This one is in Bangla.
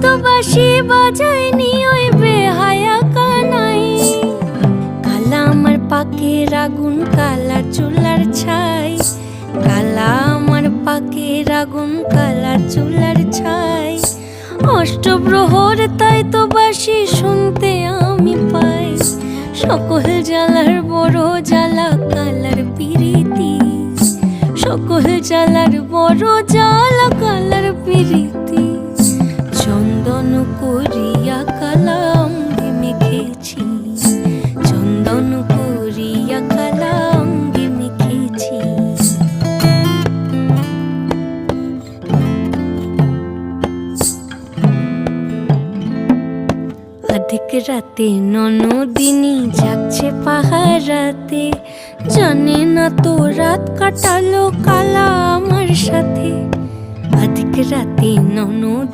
তো বাঁশি বাজায়নি ওই বেহায়া কানাই। কালা আমার পাকের আগুন, কালা চুলার ছাই, কালা আমার পাকের আগুন, কালা চুলার ছাই। অষ্টপ্রহর তাই তো বাঁশি শুনতে আমি পাই। সকল জ্বালার বড় জ্বালা কালার পিরিতি, সকল জ্বালার বড় জ্বালা কালার পিরিতি। চন্দন করিয়া কালা অঙ্গে মেখেছি, চন্দন করিয়া কালা অঙ্গে মেখেছি। আধিক রাতে ননদিনী যাচ্ছে পাহারাতে, জানে না তো রাত কাটালো কালা আমার সাথে। আধিক রাতে ননদ